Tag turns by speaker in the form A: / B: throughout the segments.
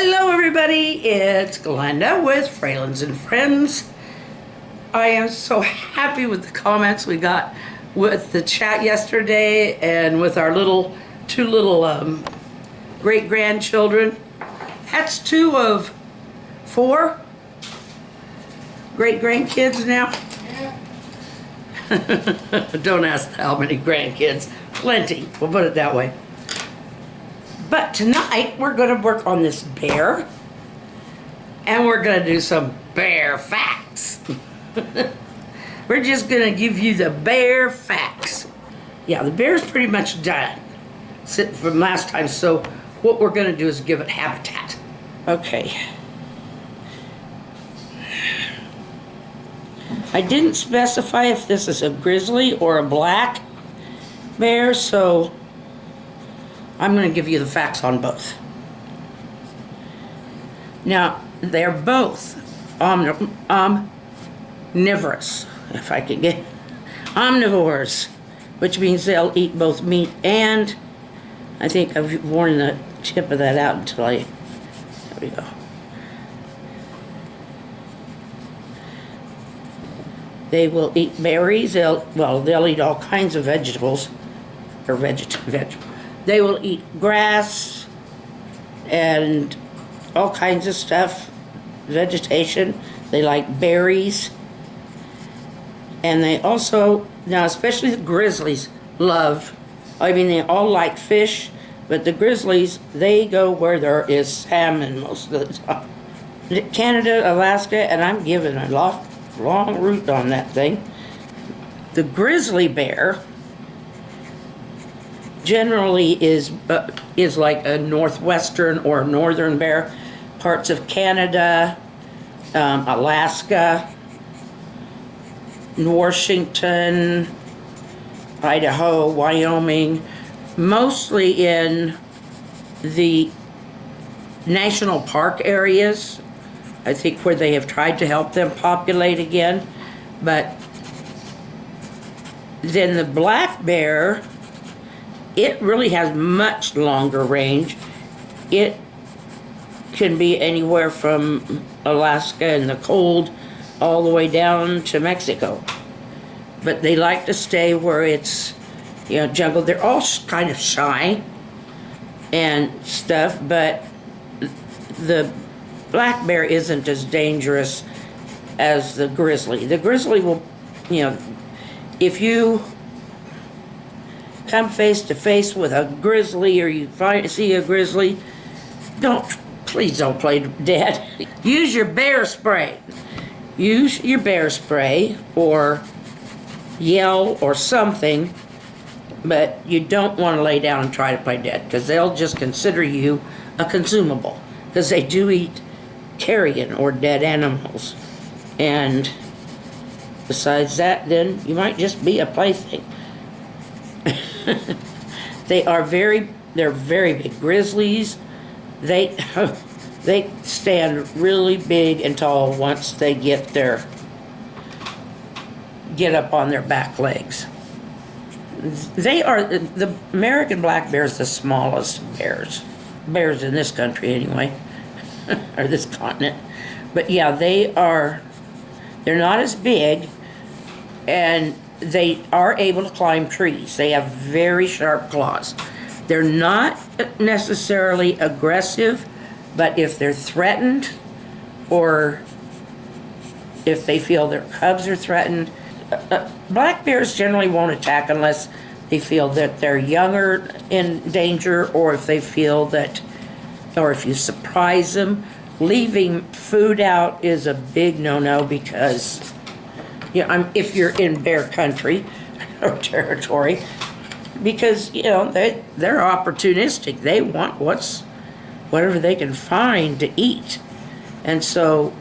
A: Hello everybody, it's Glenda with Fralins and Friends. I am so happy with the comments we got with the chat yesterday and with our two little great-grandchildren. That's 2 of 4 great-grandkids now. Don't ask how many grandkids. Plenty, we'll put it that way. But tonight, we're going to work on this bear. And we're going to do some bear facts. We're just going to give you the bear facts. Yeah, the bear's pretty much done from last time. So what we're going to do is give it habitat. Okay. I didn't specify if this is a grizzly or a black bear, so I'm going to give you the facts on both. Now, they're both omnivorous, if I could get omnivores, which means they'll eat both meat and, I think I've worn the tip of that out until there we go. They will eat berries, they'll eat all kinds of vegetables, or vegetables. They will eat grass and all kinds of stuff, vegetation. They like berries. And they also, now especially the grizzlies they all like fish, but the grizzlies, they go where there is salmon most of the time. Canada, Alaska, and I'm giving a long route on that thing. The grizzly bear generally is like a northwestern or northern bear. Parts of Canada, Alaska, Washington, Idaho, Wyoming, mostly in the national park areas, I think, where they have tried to help them populate again. But then the black bear, it really has much longer range. It can be anywhere from Alaska and the cold all the way down to Mexico. But they like to stay where it's, jungle. They're all kind of shy and stuff, but the black bear isn't as dangerous as the grizzly. The grizzly will, if you come face to face with a grizzly, or you see a grizzly, please don't play dead. Use your bear spray. Use your bear spray or yell or something, but you don't want to lay down and try to play dead, because they'll just consider you a consumable, because they do eat carrion or dead animals. And besides that, then you might just be a plaything. They're very big. Grizzlies, they stand really big and tall once they get up on their back legs. The American black bear is the smallest bears in this country anyway, or this continent. But yeah, they're not as big, and they are able to climb trees. They have very sharp claws. They're not necessarily aggressive, but if they're threatened, or if they feel their cubs are threatened, black bears generally won't attack unless they feel that they're younger in danger, or if they feel that, or if you surprise them. Leaving food out is a big no-no, because if you're in bear country or territory, because they're opportunistic. They want whatever they can find to eat, and so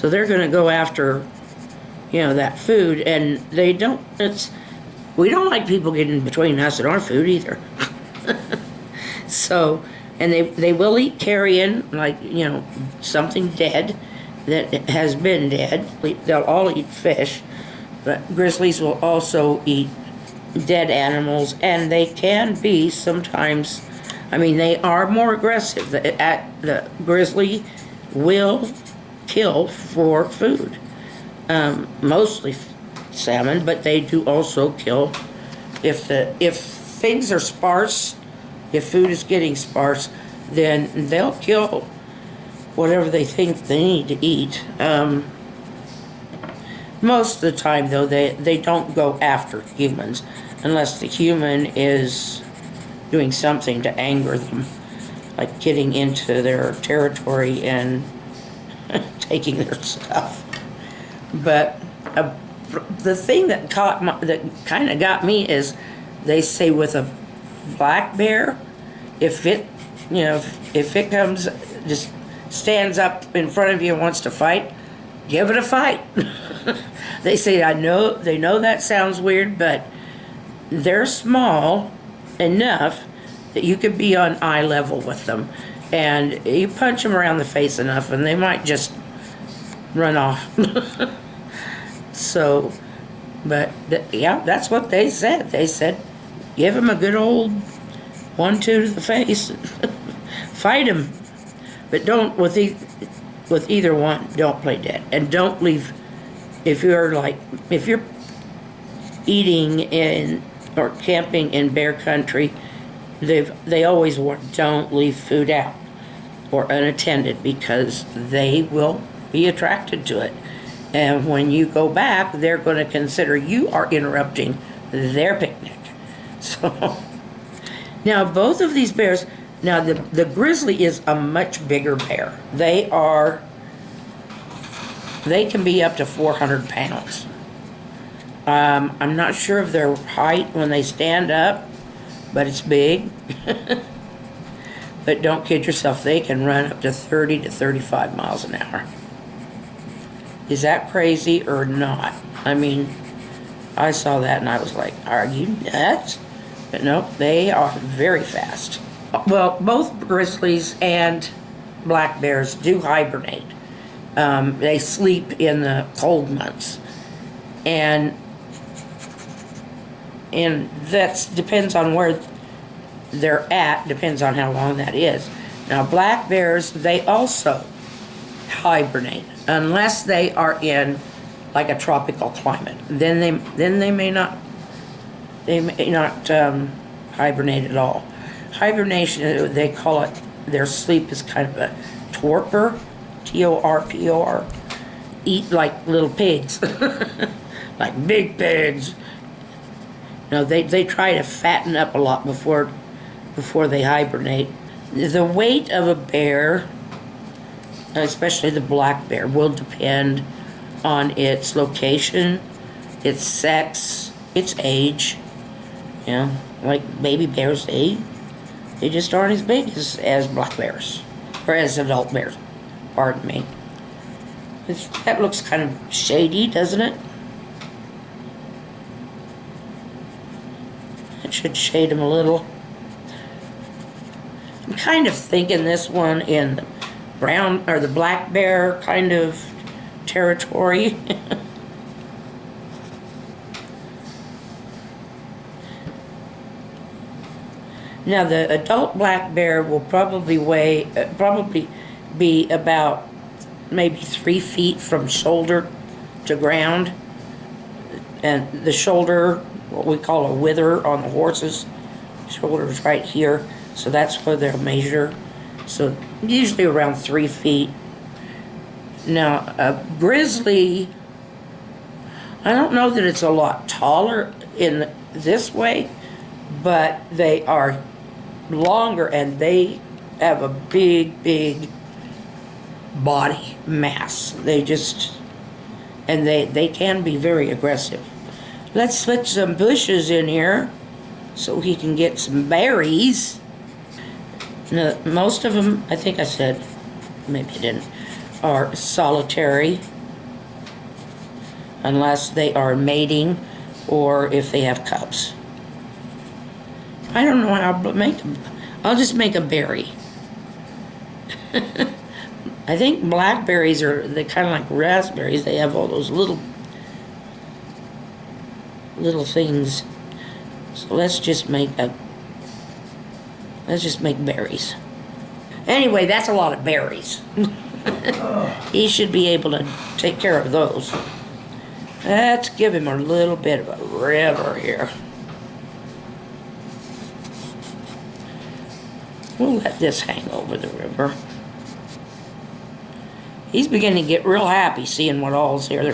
A: they're going to go after that food, and we don't like people getting between us and our food either. So, and they will eat carrion, like something dead that has been dead. They'll all eat fish, but grizzlies will also eat dead animals, and they can be sometimes, I mean, they are more aggressive. The grizzly will kill for food, mostly salmon, but they do also kill if things are sparse. If food is getting sparse, then they'll kill whatever they think they need to eat. Most of the time, though, they don't go after humans unless the human is doing something to anger them, like getting into their territory and taking their stuff. But the thing that kind of got me is they say with a black bear, if it comes, just stands up in front of you and wants to fight, give it a fight. They say, they know that sounds weird, but they're small enough that you could be on eye level with them. And you punch them around the face enough and they might just run off. So, but yeah, that's what they said. They said, give him a good old 1-2 to the face. Fight him. But don't, with either one, don't play dead. And don't leave, if you're eating in or camping in bear country, they always warn, don't leave food out or unattended, because they will be attracted to it. And when you go back, they're going to consider you are interrupting their picnic. So, now both of these bears, now the grizzly is a much bigger bear. They can be up to 400 pounds. I'm not sure of their height when they stand up, but it's big. But don't kid yourself, they can run up to 30 to 35 miles an hour. Is that crazy or not? I mean, I saw that and I was like, are you nuts? But no, they are very fast. Well, both grizzlies and black bears do hibernate. They sleep in the cold months. And that depends on where they're at, depends on how long that is. Now, black bears, they also hibernate, unless they are in like a tropical climate. Then they may not hibernate at all. Hibernation, they call it, their sleep is kind of a torpor, Torpor. Eat like little pigs, like big pigs. No, they try to fatten up a lot before they hibernate. The weight of a bear, especially the black bear, will depend on its location, its sex, its age. You know, like baby bears, they just aren't as big as black bears, or as adult bears. Pardon me. That looks kind of shady, doesn't it? It should shade them a little. I'm kind of thinking this one in the brown or the black bear kind of territory. Now the adult black bear will probably be about maybe 3 feet from shoulder to ground, and the shoulder, what we call a wither on the horse's shoulder, is right here. So that's where they'll measure. So usually around 3 feet. Now a grizzly, I don't know that it's a lot taller in this way, but they are longer and they have a big body mass. They can be very aggressive. Let's switch some bushes in here so he can get some berries. Now, most of them, I think I said, maybe I didn't, are solitary, unless they are mating or if they have cubs. I don't know how to make them. I'll just make a berry. I think blackberries they're kind of like raspberries. They have all those little things. So let's just make berries. Anyway, that's a lot of berries. He should be able to take care of those. Let's give him a little bit of a river here. We'll let this hang over the river. He's beginning to get real happy seeing what all's here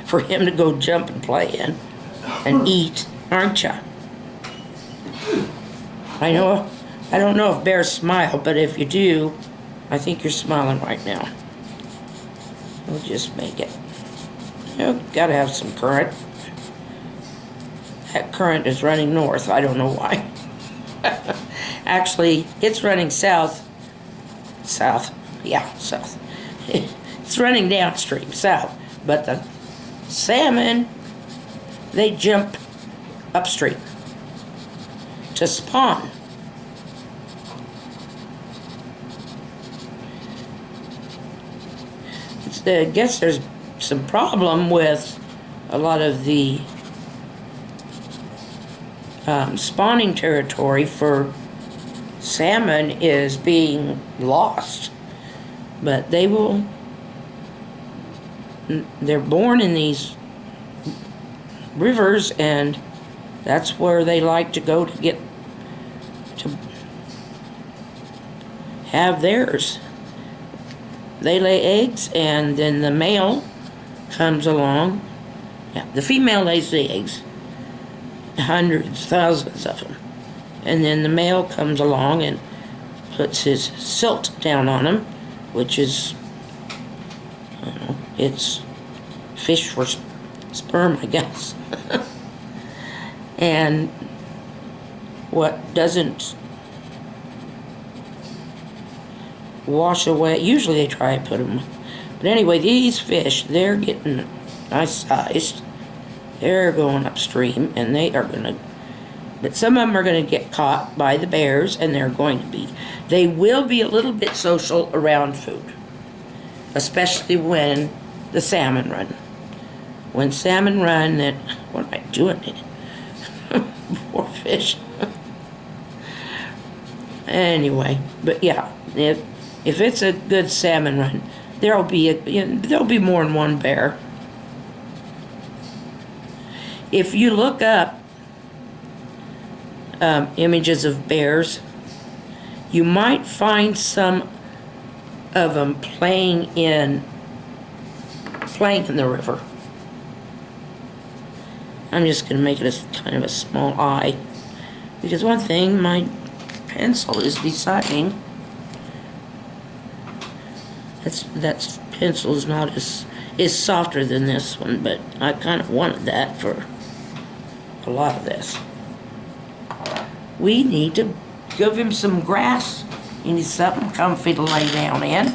A: for him to go jump and play in and eat, aren't ya? I don't know if bears smile, but if you do, I think you're smiling right now. We'll just make it. Gotta have some current. That current is running north. I don't know why. Actually, it's running south. South. Yeah, south. It's running downstream, south. But the salmon, they jump upstream to spawn. I guess there's some problem with a lot of the spawning territory for salmon is being lost. But they're born in these rivers, and that's where they like to go to get to have theirs. They lay eggs, and then the male comes along. Yeah, the female lays the eggs, hundreds, thousands of them. And then the male comes along and puts his silt down on them, which is, I don't know, it's fish for sperm, I guess. And what doesn't wash away, usually they try to put them, but anyway, these fish, they're getting nice sized. They're going upstream, and but some of them are going to get caught by the bears, and they will be a little bit social around food, especially when the salmon run. When salmon run, then, what am I doing? Poor fish. Anyway, but yeah, if it's a good salmon run, there'll be more than one bear. If you look up images of bears, you might find some of them playing in the river. I'm just going to make it as kind of a small eye, because one thing, my pencil is deciding that pencil is softer than this one, but I kind of wanted that for a lot of this. We need to give him some grass. He needs something comfy to lay down in.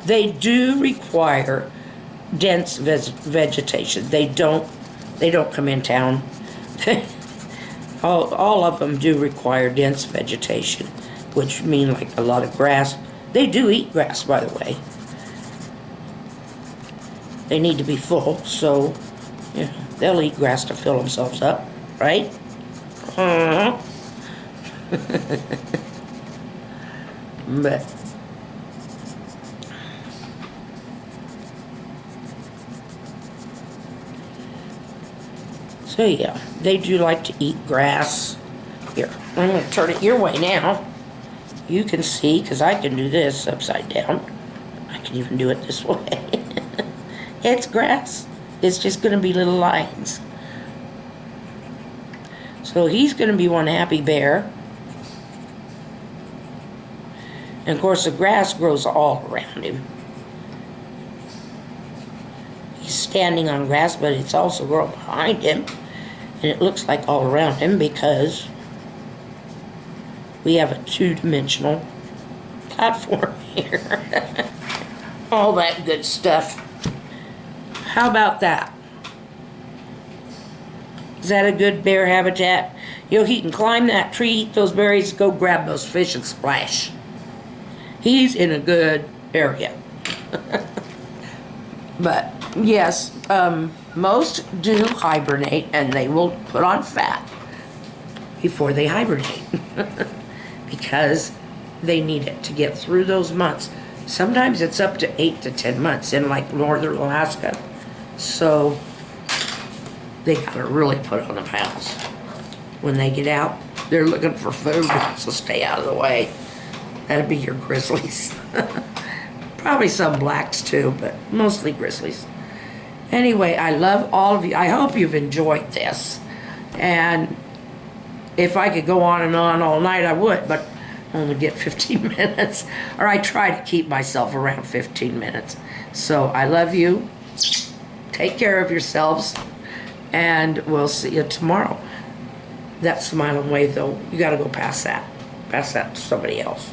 A: They do require dense vegetation. They don't come in town. All of them do require dense vegetation, which mean like a lot of grass. They do eat grass, by the way. They need to be full, so they'll eat grass to fill themselves up, right? But so yeah, they do like to eat grass. Here, I'm going to turn it your way now. You can see, because I can do this upside down. I can even do it this way. It's grass. It's just going to be little lines. So he's going to be one happy bear. And of course the grass grows all around him. He's standing on grass, but it's also growing behind him. And it looks like all around him because we have a two-dimensional platform here. All that good stuff. How about that? Is that a good bear habitat? He can climb that tree, eat those berries, go grab those fish and splash. He's in a good area. But yes, Most do hibernate, and they will put on fat before they hibernate because they need it to get through those months. Sometimes it's up to 8 to 10 months in like northern Alaska. So they gotta really put on the pounds. When they get out, they're looking for food, so stay out of the way. That'd be your grizzlies. Probably some blacks too, but mostly grizzlies. Anyway, I love all of you. I hope you've enjoyed this. And if I could go on and on all night, I would, but I only get 15 minutes. Or I try to keep myself around 15 minutes. So I love you. Take care of yourselves. And we'll see you tomorrow. That smile and wave, though, you got to go past that. Pass that to somebody else.